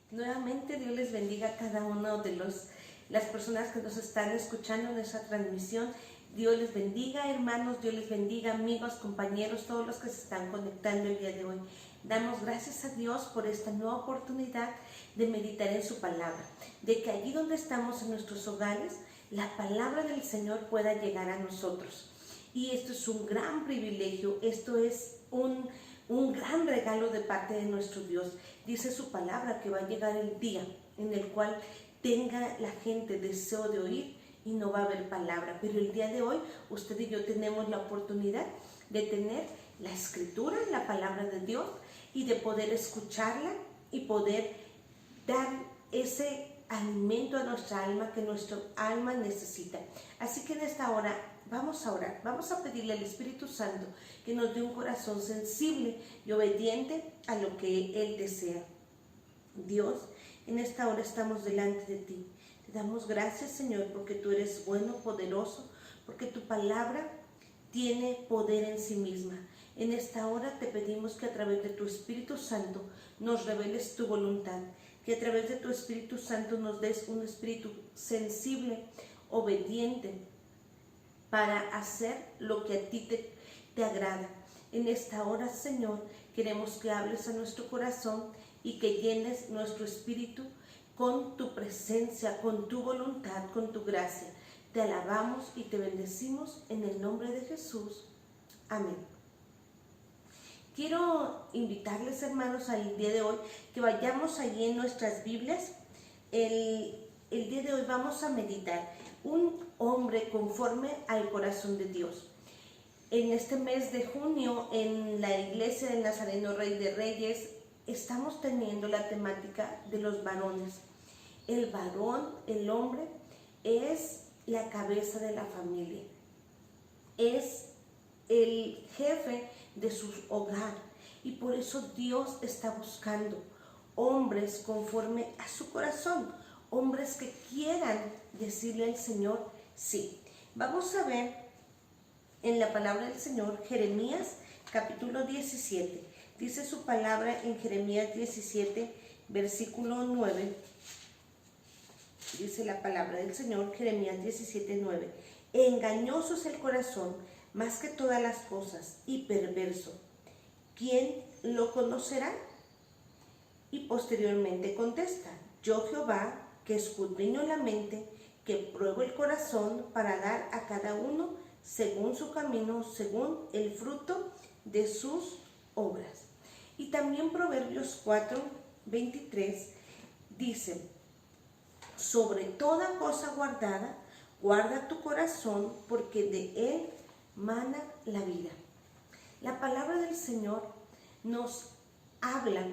Nuevamente Dios les bendiga a cada uno de las personas que nos están escuchando en esta transmisión. Dios les bendiga, hermanos, Dios les bendiga, amigos, compañeros, todos los que se están conectando el día de hoy. Damos gracias a Dios por esta nueva oportunidad de meditar en su palabra, de que allí donde estamos en nuestros hogares, la palabra del Señor pueda llegar a nosotros. Y esto es un gran privilegio, esto es un gran regalo de parte de nuestro Dios. Dice su palabra que va a llegar el día en el cual tenga la gente deseo de oír y no va a haber palabra. Pero el día de hoy usted y yo tenemos la oportunidad de tener la escritura, la palabra de Dios, y de poder escucharla y poder dar ese alimento a nuestra alma que nuestra alma necesita. Así que en esta hora vamos a orar, vamos a pedirle al Espíritu Santo que nos dé un corazón sensible y obediente a lo que Él desea. Dios, en esta hora estamos delante de ti. Te damos gracias, Señor, porque tú eres bueno, poderoso, porque tu palabra tiene poder en sí misma. En esta hora te pedimos que a través de tu Espíritu Santo nos reveles tu voluntad, que a través de tu Espíritu Santo nos des un espíritu sensible, obediente, para hacer lo que a ti te agrada. En esta hora, Señor, queremos que hables a nuestro corazón y que llenes nuestro espíritu con tu presencia, con tu voluntad, con tu gracia. Te alabamos y te bendecimos en el nombre de Jesús. Amén. Quiero invitarles, hermanos, al día de hoy que vayamos allí en nuestras Biblias. El día de hoy vamos a meditar un hombre conforme al corazón de Dios. En este mes de junio, en la iglesia del Nazareno Rey de Reyes, estamos teniendo la temática de los varones. El varón, el hombre, es la cabeza de la familia. Es el jefe de su hogar, y por eso Dios está buscando hombres conforme a su corazón, hombres que quieran decirle al Señor sí. Vamos a ver en la palabra del Señor Jeremías capítulo 17. Dice su palabra en Jeremías 17 versículo 9. Dice la palabra del Señor, Jeremías 17, 9. Engañoso es el corazón más que todas las cosas y perverso. ¿Quién lo conocerá? Y posteriormente contesta: yo Jehová, que escudriño la mente, que pruebo el corazón para dar a cada uno según su camino, según el fruto de sus obras. Y también Proverbios 4, 23 dice: sobre toda cosa guardada, guarda tu corazón, porque de él mana la vida. La palabra del Señor nos habla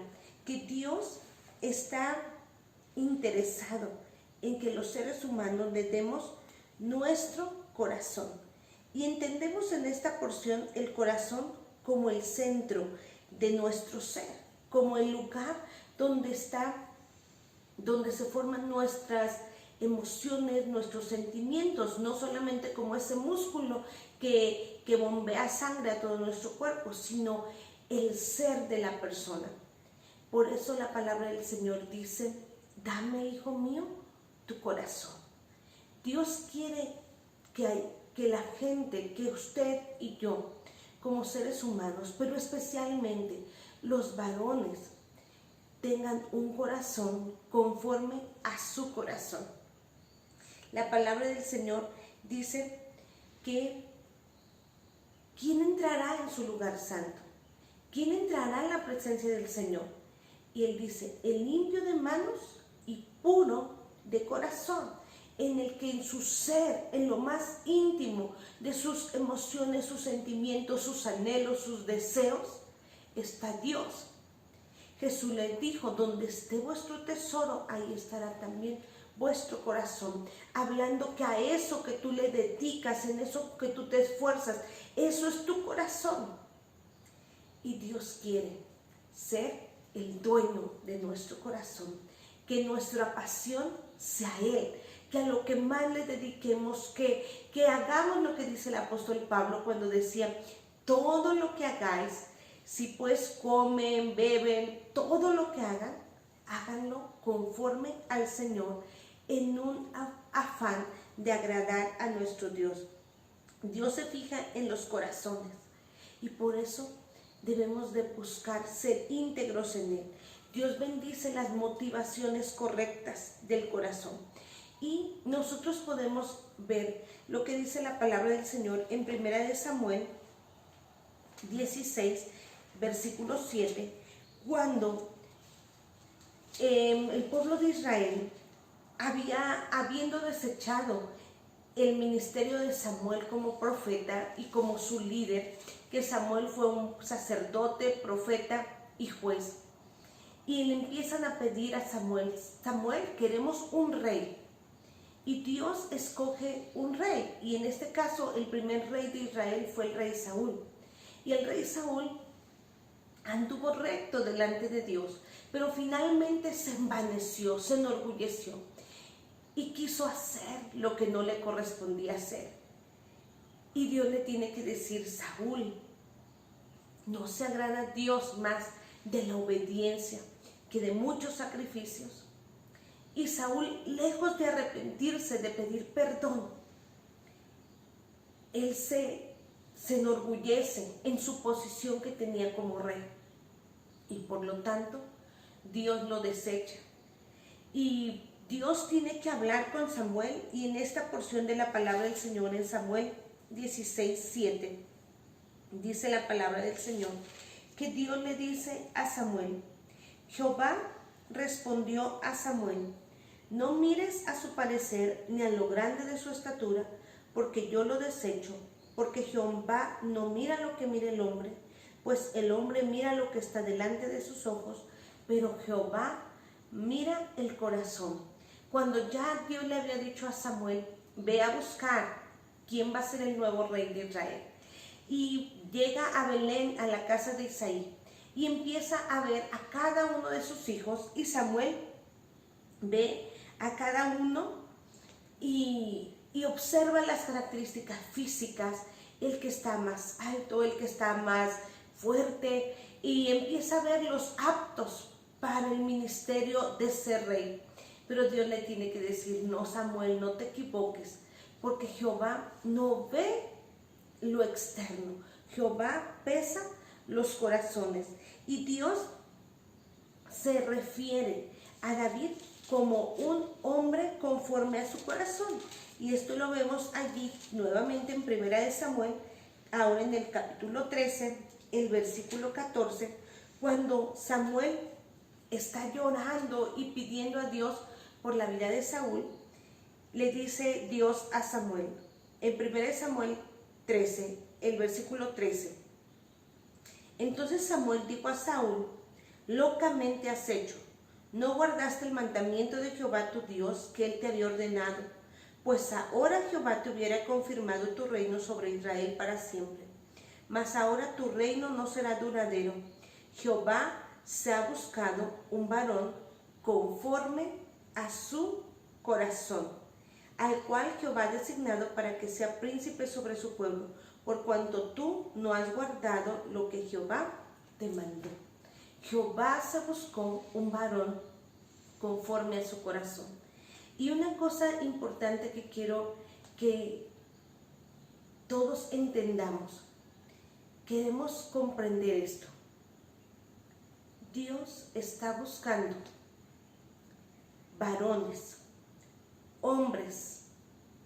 que Dios está interesado en que los seres humanos le demos nuestro corazón. Y entendemos en esta porción el corazón como el centro de nuestro ser, como el lugar donde se forman nuestras emociones, nuestros sentimientos, no solamente como ese músculo que bombea sangre a todo nuestro cuerpo, sino el ser de la persona. Por eso la palabra del Señor dice: dame, hijo mío, tu corazón. Dios quiere que la gente, que usted y yo, como seres humanos, pero especialmente los varones, tengan un corazón conforme a su corazón. La palabra del Señor dice que ¿quién entrará en su lugar santo? ¿Quién entrará en la presencia del Señor? Y Él dice: el limpio de manos y puro de corazón, en el que en su ser, en lo más íntimo de sus emociones, sus sentimientos, sus anhelos, sus deseos, está Dios. Jesús les dijo: donde esté vuestro tesoro, ahí estará también vuestro corazón. Hablando que a eso que tú le dedicas, en eso que tú te esfuerzas, eso es tu corazón. Y Dios quiere ser el dueño de nuestro corazón, que nuestra pasión sea Él, que a lo que más le dediquemos, que hagamos lo que dice el apóstol Pablo cuando decía: todo lo que hagáis, si pues comen, beben, todo lo que hagan, háganlo conforme al Señor en un afán de agradar a nuestro Dios. Dios se fija en los corazones y por eso debemos de buscar ser íntegros en Él. Dios bendice las motivaciones correctas del corazón. Y nosotros podemos ver lo que dice la palabra del Señor en 1 Samuel 16, versículo 7, cuando el pueblo de Israel habiendo desechado el ministerio de Samuel como profeta y como su líder, que Samuel fue un sacerdote, profeta y juez, y le empiezan a pedir a Samuel, queremos un rey. Y Dios escoge un rey, y en este caso el primer rey de Israel fue el rey Saúl. Y el rey Saúl anduvo recto delante de Dios, pero finalmente se envaneció, se enorgulleció y quiso hacer lo que no le correspondía hacer. Y Dios le tiene que decir, Saúl, no se agrada Dios más de la obediencia que de muchos sacrificios. Y Saúl, lejos de arrepentirse, de pedir perdón, él se enorgullece en su posición que tenía como rey. Y por lo tanto, Dios lo desecha. Y Dios tiene que hablar con Samuel, y en esta porción de la palabra del Señor, en Samuel 16, 7, dice la palabra del Señor, que Dios le dice a Samuel, Jehová respondió a Samuel, no mires a su parecer ni a lo grande de su estatura, porque yo lo desecho, porque Jehová no mira lo que mira el hombre, pues el hombre mira lo que está delante de sus ojos, pero Jehová mira el corazón. Cuando ya Dios le había dicho a Samuel, ve a buscar quién va a ser el nuevo rey de Israel, y llega a Belén, a la casa de Isaí, y empieza a ver a cada uno de sus hijos, y Samuel ve a cada uno y observa las características físicas, el que está más alto, el que está más fuerte, y empieza a verlos aptos para el ministerio de ser rey. Pero Dios le tiene que decir, no, Samuel, no te equivoques, porque Jehová no ve lo externo, Jehová pesa los corazones. Y Dios se refiere a David como un hombre conforme a su corazón. Y esto lo vemos allí nuevamente en 1 Samuel, ahora en el capítulo 13, el versículo 14, cuando Samuel está llorando y pidiendo a Dios por la vida de Saúl, le dice Dios a Samuel, en 1 Samuel 13, el versículo 13, entonces Samuel dijo a Saúl, locamente has hecho, no guardaste el mandamiento de Jehová tu Dios que él te había ordenado, pues ahora Jehová te hubiera confirmado tu reino sobre Israel para siempre. Mas ahora tu reino no será duradero. Jehová se ha buscado un varón conforme a su corazón, al cual Jehová ha designado para que sea príncipe sobre su pueblo, por cuanto tú no has guardado lo que Jehová te mandó. Jehová se buscó un varón conforme a su corazón. Y una cosa importante que quiero que todos entendamos, queremos comprender esto. Dios está buscando varones, hombres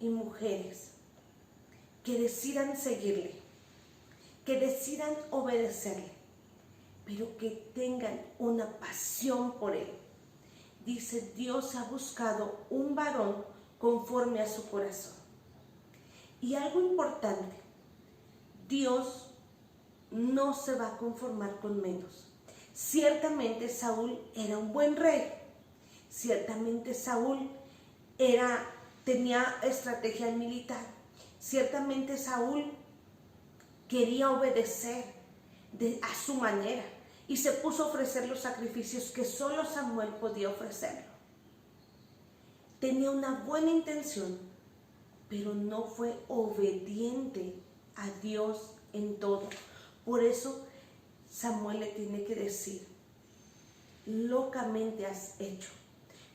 y mujeres que decidan seguirle, que decidan obedecerle, pero que tengan una pasión por él. Dice, Dios ha buscado un varón conforme a su corazón. Y algo importante, Dios no se va a conformar con menos. Ciertamente Saúl era un buen rey. Ciertamente Saúl tenía estrategia militar. Ciertamente Saúl quería obedecer a su manera y se puso a ofrecer los sacrificios que solo Samuel podía ofrecerlo. Tenía una buena intención, pero no fue obediente a Dios en todo. Por eso Samuel le tiene que decir, locamente has hecho.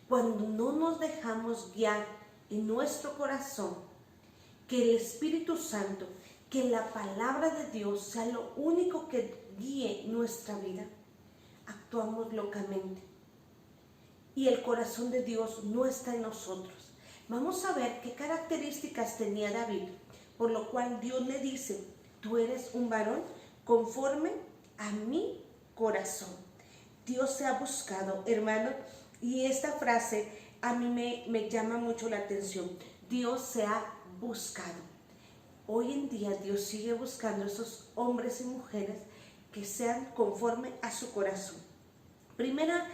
Cuando no nos dejamos guiar en nuestro corazón, que el Espíritu Santo, que la palabra de Dios sea lo único que guíe nuestra vida, actuamos locamente. Y el corazón de Dios no está en nosotros. Vamos a ver qué características tenía David, por lo cual Dios le dice: tú eres un varón conforme a mi corazón. Dios se ha buscado, hermano, y esta frase a mí me llama mucho la atención. Dios se ha buscado. Hoy en día Dios sigue buscando a esos hombres y mujeres que sean conforme a su corazón. Primera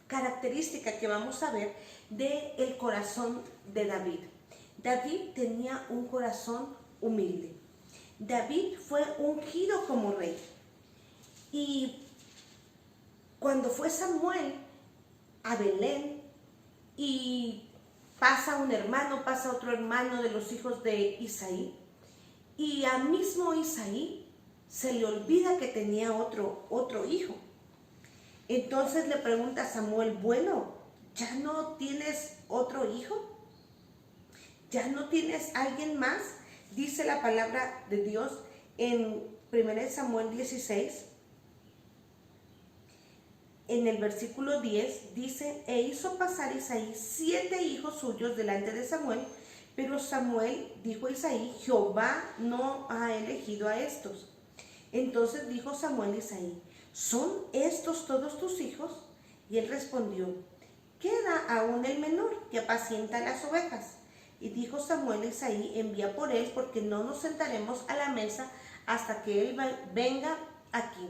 característica que vamos a ver del corazón de David. David tenía un corazón humilde. David fue ungido como rey. Y cuando fue Samuel a Belén y pasa un hermano, pasa otro hermano de los hijos de Isaí, y a mismo Isaí se le olvida que tenía otro hijo. Entonces le pregunta a Samuel: bueno, ¿ya no tienes otro hijo? ¿Ya no tienes alguien más? Dice la palabra de Dios en 1 Samuel 16, en el versículo 10, dice: e hizo pasar Isaí 7 hijos suyos delante de Samuel, pero Samuel dijo a Isaí: Jehová no ha elegido a estos. Entonces dijo Samuel a Isaí: ¿son estos todos tus hijos? Y él respondió: queda aún el menor, que apacienta las ovejas. Y dijo Samuel a Isaí: envía por él, porque no nos sentaremos a la mesa hasta que él venga aquí.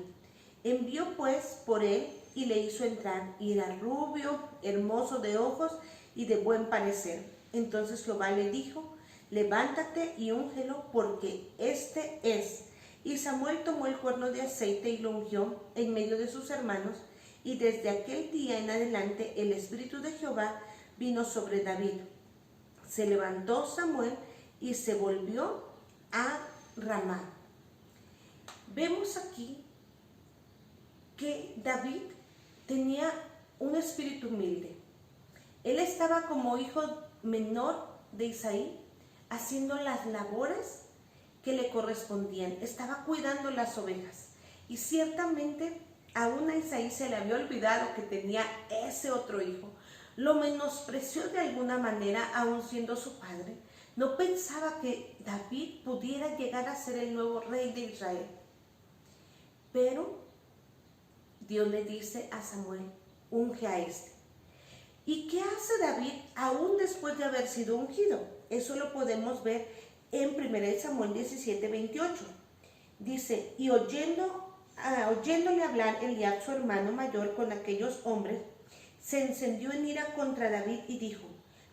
Envió pues por él y le hizo entrar, y era rubio, hermoso de ojos y de buen parecer. Entonces Jehová le dijo: levántate y úngelo, porque este es. Y Samuel tomó el cuerno de aceite y lo ungió en medio de sus hermanos, y desde aquel día en adelante el Espíritu de Jehová vino sobre David. Se levantó Samuel y se volvió a Ramá. Vemos aquí que David tenía un espíritu humilde. Él estaba como hijo menor de Isaí, haciendo las labores que le correspondían. Estaba cuidando las ovejas. Y ciertamente aún a Isaí se le había olvidado que tenía ese otro hijo. Lo menospreció de alguna manera, aún siendo su padre. No pensaba que David pudiera llegar a ser el nuevo rey de Israel. Pero Dios le dice a Samuel: unge a este. ¿Y qué hace David aún después de haber sido ungido? Eso lo podemos ver en 1 Samuel 17, 28. Dice: y oyéndole hablar Eliab, su hermano mayor, con aquellos hombres, se encendió en ira contra David y dijo: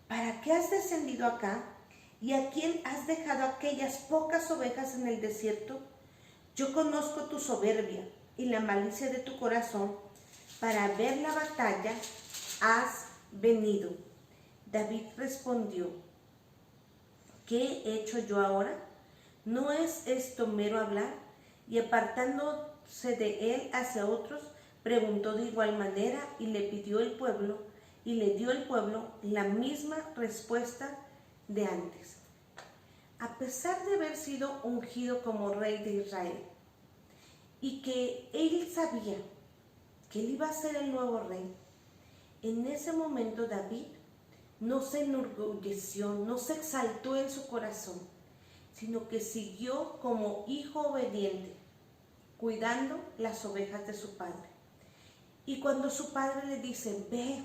¿para qué has descendido acá? ¿Y a quién has dejado aquellas pocas ovejas en el desierto? Yo conozco tu soberbia y la malicia de tu corazón. Para ver la batalla has venido. David respondió: ¿qué he hecho yo ahora? ¿No es esto mero hablar? Y apartándose de él hacia otros, preguntó de igual manera, y le dio el pueblo la misma respuesta de antes. A pesar de haber sido ungido como rey de Israel, y que él sabía que él iba a ser el nuevo rey, en ese momento David no se enorgulleció, no se exaltó en su corazón, sino que siguió como hijo obediente, cuidando las ovejas de su padre. Y cuando su padre le dice: ve,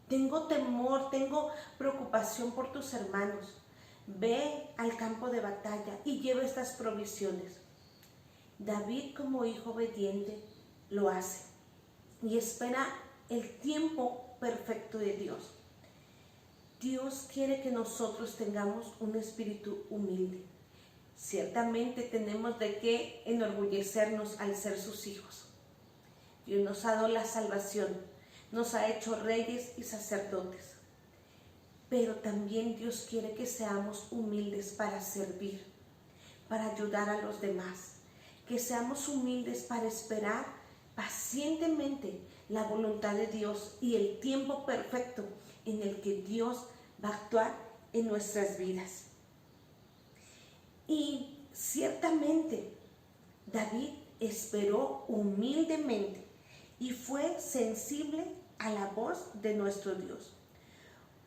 tengo temor, tengo preocupación por tus hermanos, ve al campo de batalla y lleva estas provisiones, David, como hijo obediente, lo hace y espera el tiempo perfecto de Dios. Dios quiere que nosotros tengamos un espíritu humilde. Ciertamente tenemos de qué enorgullecernos al ser sus hijos. Dios nos ha dado la salvación, nos ha hecho reyes y sacerdotes. Pero también Dios quiere que seamos humildes para servir, para ayudar a los demás. Que seamos humildes para esperar pacientemente la voluntad de Dios y el tiempo perfecto en el que Dios va a actuar en nuestras vidas. Y ciertamente David esperó humildemente y fue sensible a la voz de nuestro Dios.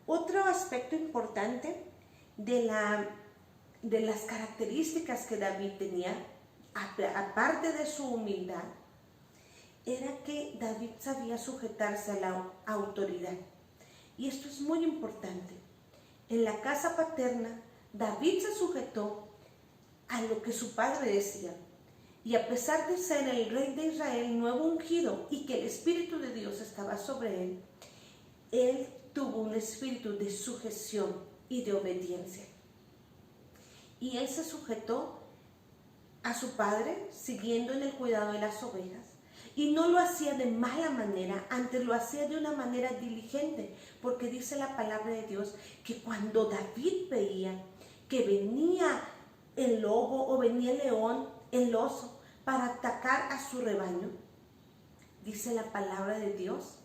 Otro aspecto importante de las características que David tenía, aparte de su humildad, era que David sabía sujetarse a la autoridad. Y esto es muy importante. En la casa paterna, David se sujetó a lo que su padre decía. Y a pesar de ser el rey de Israel nuevo ungido y que el Espíritu de Dios estaba sobre él tuvo un espíritu de sujeción y de obediencia. Y él se sujetó a su padre, siguiendo en el cuidado de las ovejas. Y no lo hacía de mala manera, antes lo hacía de una manera diligente, porque dice la palabra de Dios que cuando David veía que venía el lobo o venía el león, el oso, para atacar a su rebaño, dice la palabra de Dios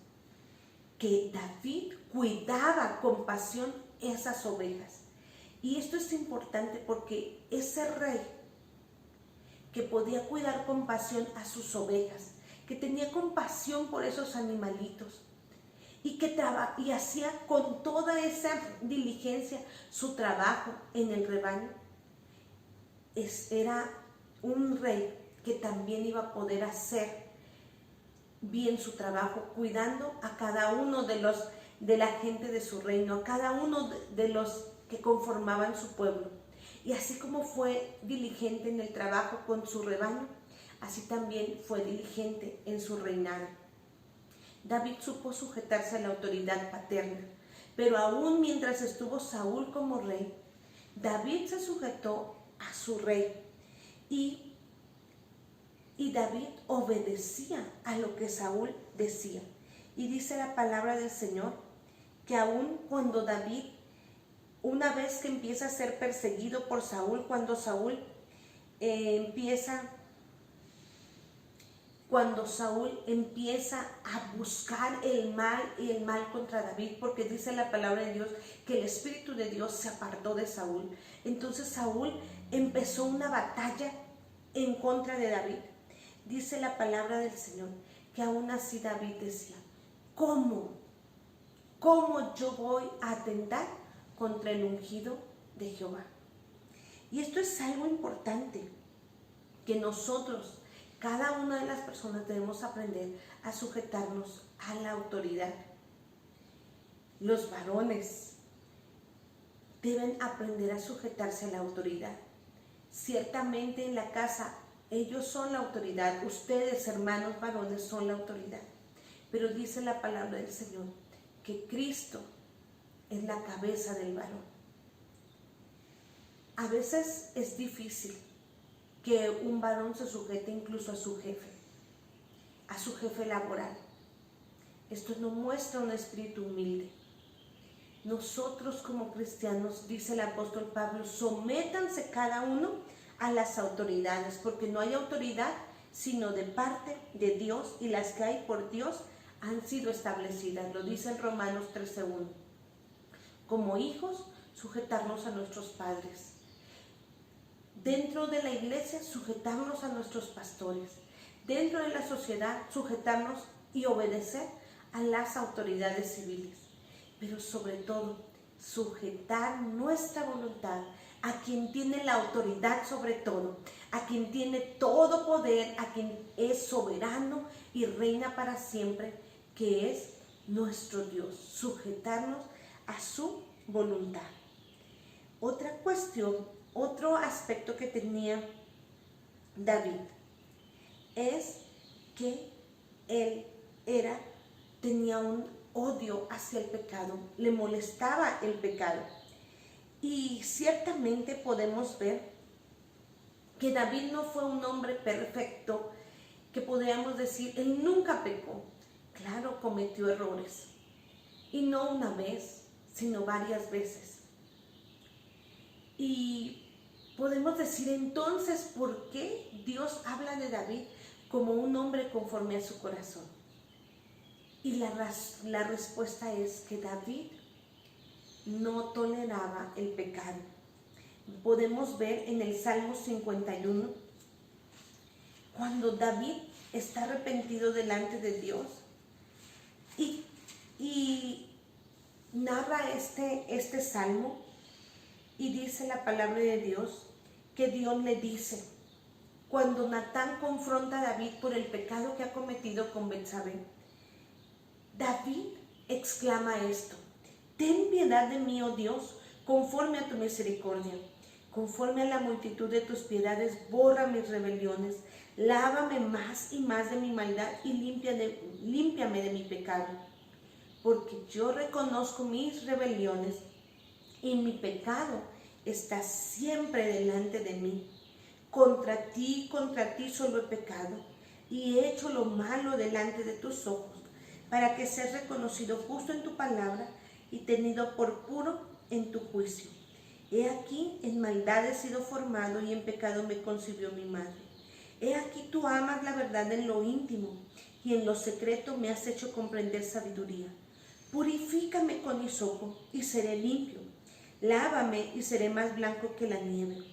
que David cuidaba con pasión esas ovejas. Y esto es importante porque ese rey que podía cuidar con pasión a sus ovejas, que tenía compasión por esos animalitos y que y hacía con toda esa diligencia su trabajo en el rebaño, era un rey que también iba a poder hacer bien su trabajo, cuidando a cada uno de la gente de su reino, a cada uno de los que conformaban su pueblo. Y así como fue diligente en el trabajo con su rebaño, así también fue diligente en su reinado. David supo sujetarse a la autoridad paterna, pero aún mientras estuvo Saúl como rey, David se sujetó a su rey y David obedecía a lo que Saúl decía. Y dice la palabra del Señor que aún cuando David, una vez que empieza a ser perseguido por Saúl, cuando Saúl empieza a buscar el mal y el mal contra David, porque dice la palabra de Dios que el Espíritu de Dios se apartó de Saúl. Entonces Saúl empezó una batalla en contra de David. Dice la palabra del Señor que aún así David decía, ¿cómo yo voy a atentar contra el ungido de Jehová? Y esto es algo importante, que nosotros, cada una de las personas, debemos aprender a sujetarnos a la autoridad. Los varones deben aprender a sujetarse a la autoridad. Ciertamente en la casa ellos son la autoridad, ustedes, hermanos varones, son la autoridad. Pero dice la palabra del Señor que Cristo es la cabeza del varón. A veces es difícil que un varón se sujete incluso a su jefe laboral. Esto no muestra un espíritu humilde. Nosotros como cristianos, dice el apóstol Pablo, sométanse cada uno a las autoridades, porque no hay autoridad sino de parte de Dios, y las que hay por Dios han sido establecidas. Lo dice en Romanos 13:1. Como hijos, sujetarnos a nuestros padres. Dentro de la iglesia, sujetarnos a nuestros pastores. Dentro de la sociedad, sujetarnos y obedecer a las autoridades civiles. Pero sobre todo, sujetar nuestra voluntad a quien tiene la autoridad sobre todo, a quien tiene todo poder, a quien es soberano y reina para siempre, que es nuestro Dios. Sujetarnos a su voluntad. Otra cuestión, otro aspecto que tenía David es que él tenía un odio hacia el pecado, le molestaba el pecado. Y ciertamente podemos ver que David no fue un hombre perfecto, que podríamos decir, él nunca pecó. Claro, cometió errores. Y no una vez, sino varias veces. Y podemos decir entonces, ¿por qué Dios habla de David como un hombre conforme a su corazón. Y la respuesta es que David no toleraba el pecado. Podemos ver en el Salmo 51, cuando David está arrepentido delante de Dios y narra este salmo, y dice la palabra de Dios que Dios le dice, cuando Natán confronta a David por el pecado que ha cometido con Betsabé, David exclama esto: ten piedad de mí, oh Dios, conforme a tu misericordia, conforme a la multitud de tus piedades, borra mis rebeliones, lávame más y más de mi maldad y límpiame de mi pecado, porque yo reconozco mis rebeliones y mi pecado está siempre delante de mí. Contra ti solo he pecado y he hecho lo malo delante de tus ojos, para que seas reconocido justo en tu palabra y tenido por puro en tu juicio. He aquí, en maldad he sido formado y en pecado me concibió mi madre. He aquí, tú amas la verdad en lo íntimo y en lo secreto me has hecho comprender sabiduría. Purifícame con hisopo y seré limpio. Lávame y seré más blanco que la nieve.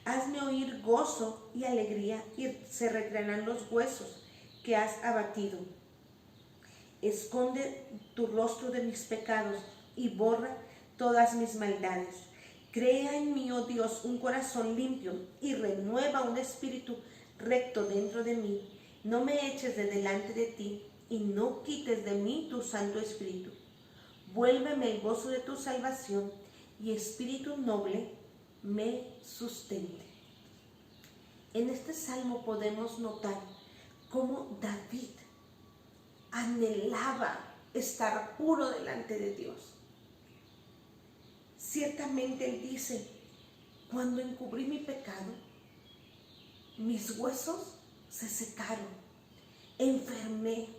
Hazme oír gozo y alegría y se recrearán los huesos que has abatido. Esconde tu rostro de mis pecados y borra todas mis maldades. Crea en mí, oh Dios, un corazón limpio y renueva un espíritu recto dentro de mí. No me eches de delante de ti y no quites de mí tu Santo Espíritu. Vuélveme el gozo de tu salvación y espíritu noble me sustente. En este salmo podemos notar cómo David anhelaba estar puro delante de Dios. Ciertamente él dice, cuando encubrí mi pecado, mis huesos se secaron, enfermé,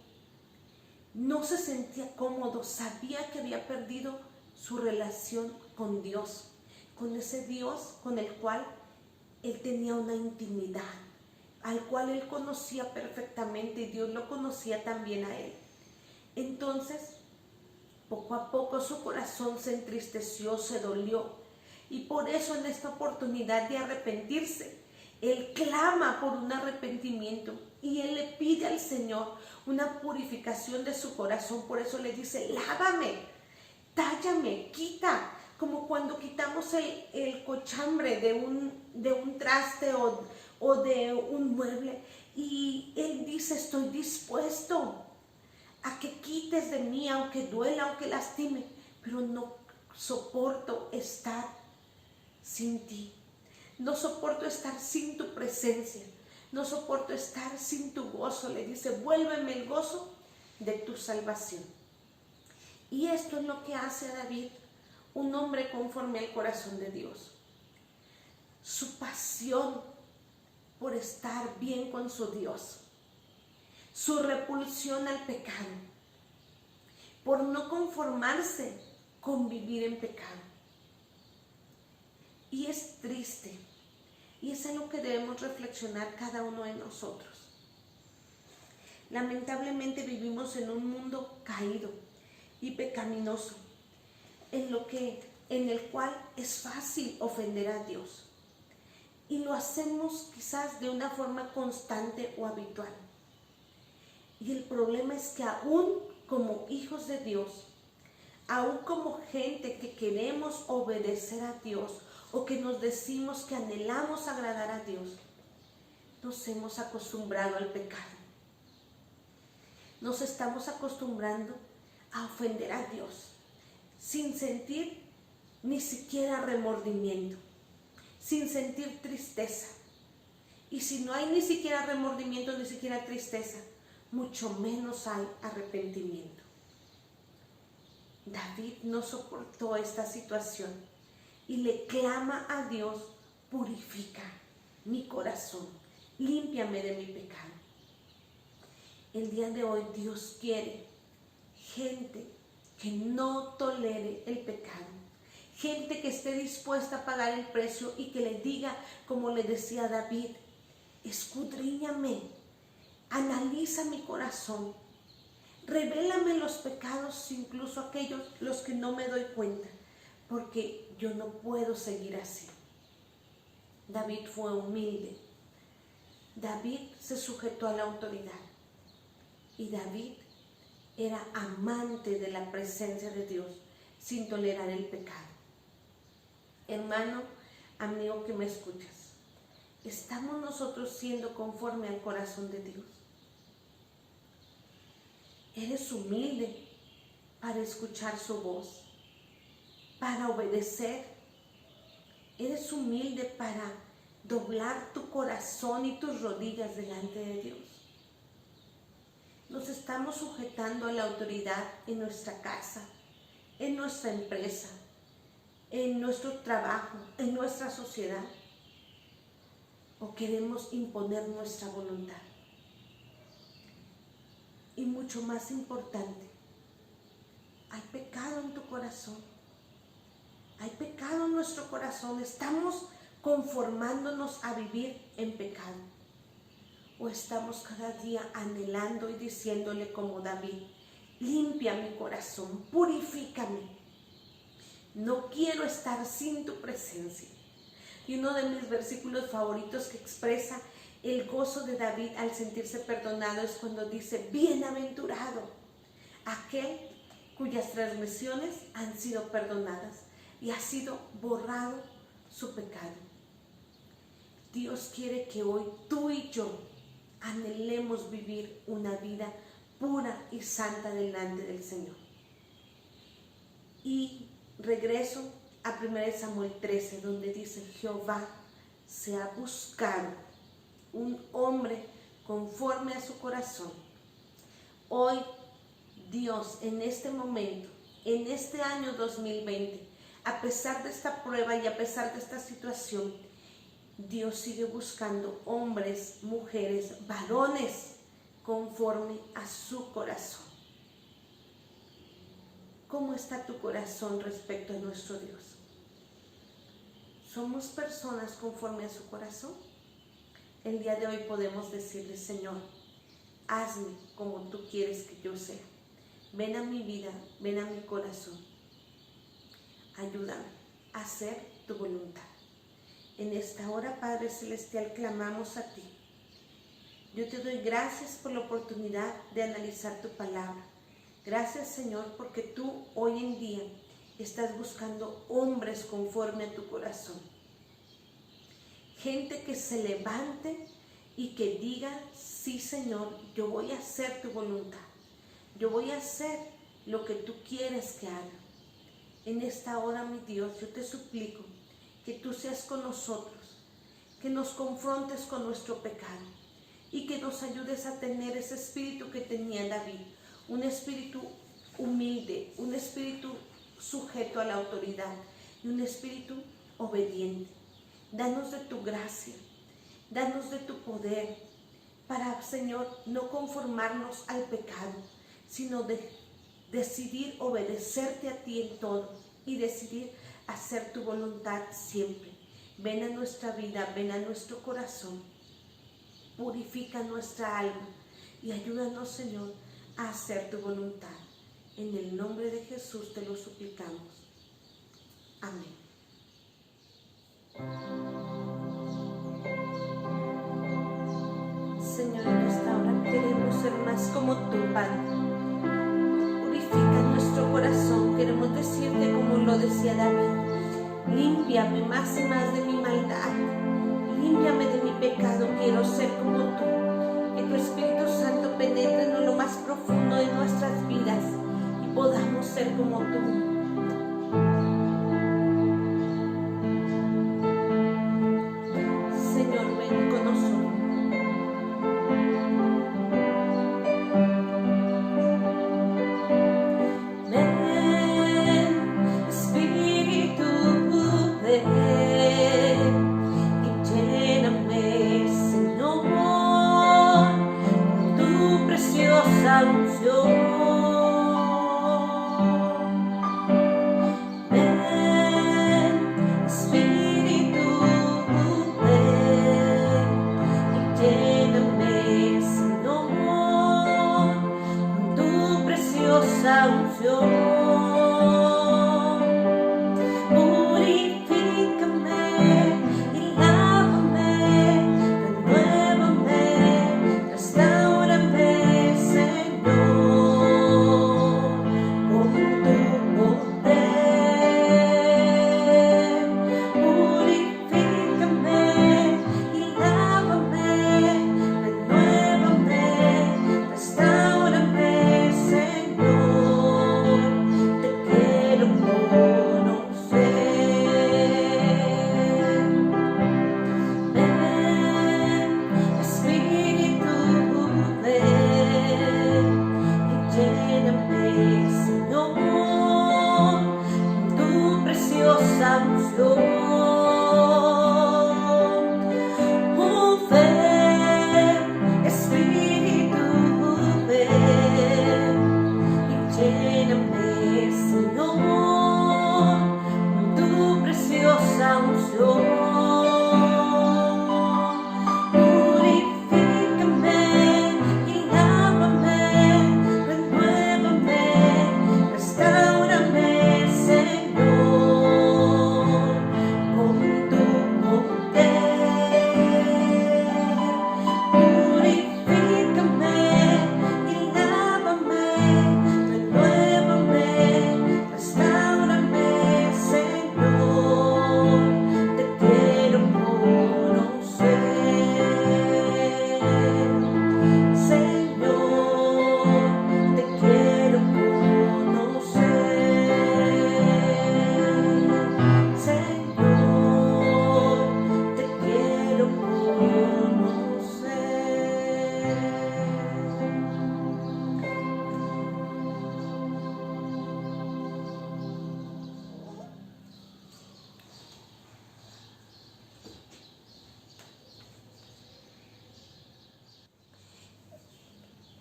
no se sentía cómodo, sabía que había perdido su relación con Dios, con ese Dios con el cual él tenía una intimidad, al cual él conocía perfectamente y Dios lo conocía también a él. Entonces, poco a poco su corazón se entristeció, se dolió, y por eso en esta oportunidad de arrepentirse, él clama por un arrepentimiento y él le pide al Señor una purificación de su corazón. Por eso le dice, lávame, tállame, quita, como cuando quitamos el cochambre de un traste o de un mueble, y él dice, estoy dispuesto a que quites de mí, aunque duela, aunque lastime, pero no soporto estar sin ti, no soporto estar sin tu presencia, no soporto estar sin tu gozo. Le dice, vuélveme el gozo de tu salvación. Y esto es lo que hace a David un hombre conforme al corazón de Dios. Su pasión por estar bien con su Dios, su repulsión al pecado, por no conformarse con vivir en pecado. Y es triste, y es algo que debemos reflexionar cada uno de nosotros. Lamentablemente vivimos en un mundo caído y pecaminoso, en el cual es fácil ofender a Dios. Y lo hacemos quizás de una forma constante o habitual. Y el problema es que aún como hijos de Dios, aún como gente que queremos obedecer a Dios o que nos decimos que anhelamos agradar a Dios, nos hemos acostumbrado al pecado. Nos estamos acostumbrando a ofender a Dios sin sentir ni siquiera remordimiento, sin sentir tristeza. Y si no hay ni siquiera remordimiento, ni siquiera tristeza, mucho menos hay arrepentimiento. David no soportó esta situación y le clama a Dios, purifica mi corazón, límpiame de mi pecado. El día de hoy Dios quiere gente que no tolere el pecado, gente que esté dispuesta a pagar el precio y que le diga, como le decía David, escudriñame, Analiza mi corazón. Revélame los pecados, incluso aquellos los que no me doy cuenta, porque yo no puedo seguir así. David fue humilde. David se sujetó a la autoridad. Y David era amante de la presencia de Dios, sin tolerar el pecado. Hermano, amigo que me escuchas, ¿estamos nosotros siendo conforme al corazón de Dios? ¿Eres humilde para escuchar su voz, para obedecer? ¿Eres humilde para doblar tu corazón y tus rodillas delante de Dios? Nos estamos sujetando a la autoridad en nuestra casa, en nuestra empresa, en nuestro trabajo, en nuestra sociedad, o queremos imponer nuestra voluntad. Y mucho más importante, hay pecado en tu corazón, hay pecado en nuestro corazón. Estamos conformándonos a vivir en pecado, o estamos cada día anhelando y diciéndole como David: limpia mi corazón, purifícame, no quiero estar sin tu presencia. Y uno de mis versículos favoritos que expresa el gozo de David al sentirse perdonado es cuando dice: bienaventurado aquel cuyas transgresiones han sido perdonadas y ha sido borrado su pecado. Dios quiere que hoy tú y yo anhelemos vivir una vida pura y santa delante del Señor. Y regreso a 1 Samuel 13, donde dice: Jehová se ha buscado un hombre conforme a su corazón. Hoy Dios, en este momento, en este año 2020, a pesar de esta prueba y a pesar de esta situación, Dios sigue buscando hombres, mujeres, varones conforme a su corazón. ¿Cómo está tu corazón respecto a nuestro Dios? ¿Somos personas conforme a su corazón? El día de hoy podemos decirle: Señor, hazme como tú quieres que yo sea. Ven a mi vida, ven a mi corazón. Ayúdame a hacer tu voluntad. En esta hora, Padre Celestial, clamamos a ti. Yo te doy gracias por la oportunidad de analizar tu palabra. Gracias, Señor, porque tú hoy en día estás buscando hombres conforme a tu corazón. Gente que se levante y que diga: sí, Señor, yo voy a hacer tu voluntad. Yo voy a hacer lo que tú quieres que haga. En esta hora, mi Dios, yo te suplico que tú seas con nosotros, que nos confrontes con nuestro pecado y que nos ayudes a tener ese espíritu que tenía David, un espíritu humilde, un espíritu sujeto a la autoridad y un espíritu obediente. Danos de tu gracia, danos de tu poder para, Señor, no conformarnos al pecado, sino de decidir obedecerte a ti en todo y decidir hacer tu voluntad siempre. Ven a nuestra vida, ven a nuestro corazón, purifica nuestra alma y ayúdanos, Señor, a hacer tu voluntad. En el nombre de Jesús te lo suplicamos. Amén. Señor, en esta hora queremos ser más como tú, Padre. Purifica nuestro corazón. Queremos decirte como lo decía David: límpiame más y más de mi maldad. Límpiame de mi pecado. Quiero ser como tú. Que tu Espíritu Santo penetre en lo más profundo de nuestras vidas y podamos ser como tú. Señor, ven con nosotros. Ven, Espíritu, ven.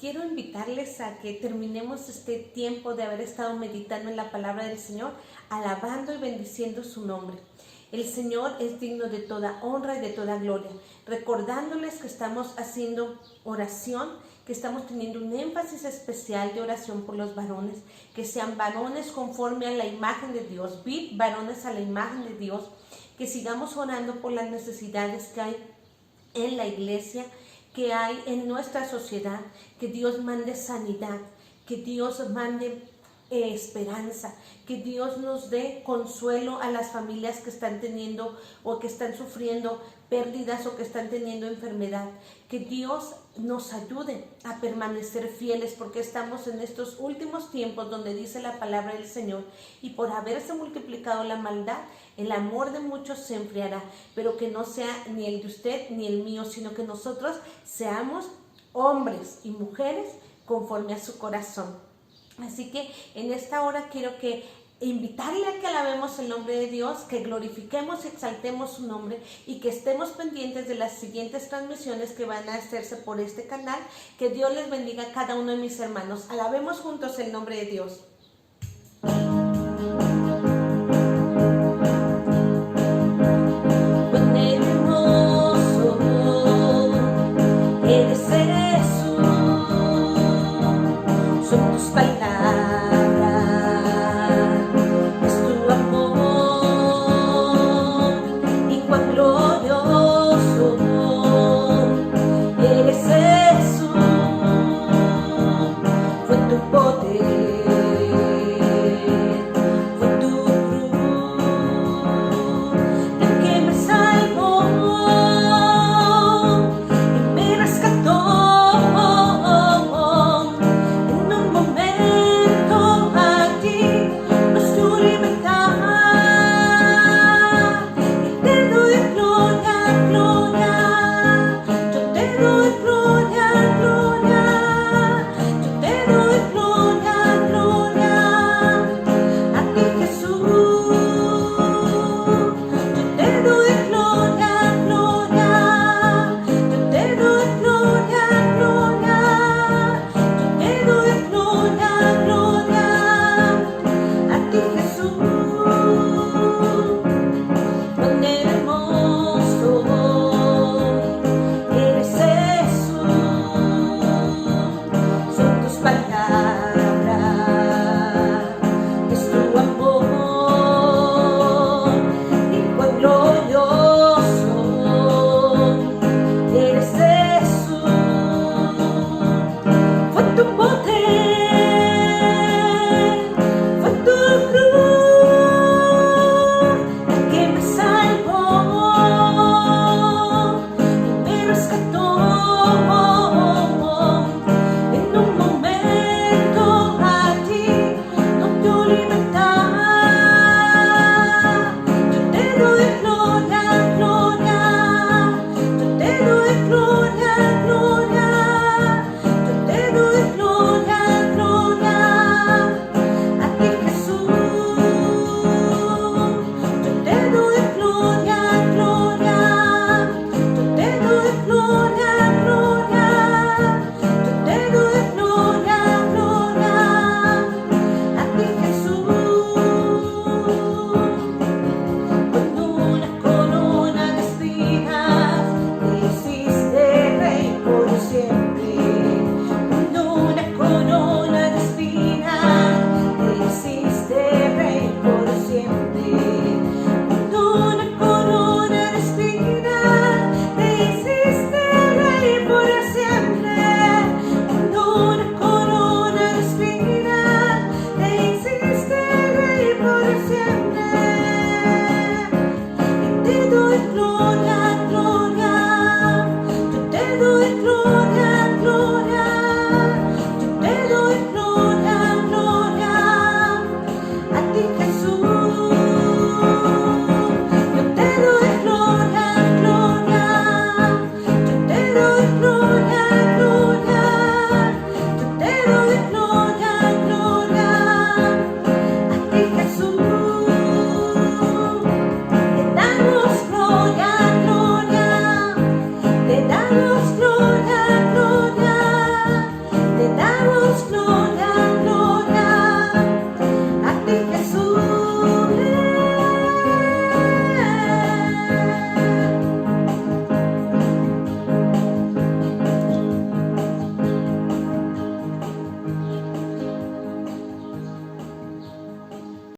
quiero invitarles a que terminemos este tiempo de haber estado meditando en la palabra del Señor, alabando y bendiciendo su nombre. El Señor es digno de toda honra y de toda gloria, recordándoles que estamos haciendo oración, que estamos teniendo un énfasis especial de oración por los varones, que sean varones conforme a la imagen de Dios, varones a la imagen de Dios, que sigamos orando por las necesidades que hay en la iglesia, que hay en nuestra sociedad, que Dios mande sanidad, que Dios mande esperanza, que Dios nos dé consuelo a las familias que están teniendo o que están sufriendo pérdidas o que están teniendo enfermedad, que Dios nos ayude a permanecer fieles, porque estamos en estos últimos tiempos donde dice la palabra del Señor, y por haberse multiplicado la maldad, el amor de muchos se enfriará, pero que no sea ni el de usted ni el mío, sino que nosotros seamos hombres y mujeres conforme a su corazón. Así que en esta hora quiero invitarle a que alabemos el nombre de Dios, que glorifiquemos y exaltemos su nombre y que estemos pendientes de las siguientes transmisiones que van a hacerse por este canal. Que Dios les bendiga a cada uno de mis hermanos. Alabemos juntos el nombre de Dios.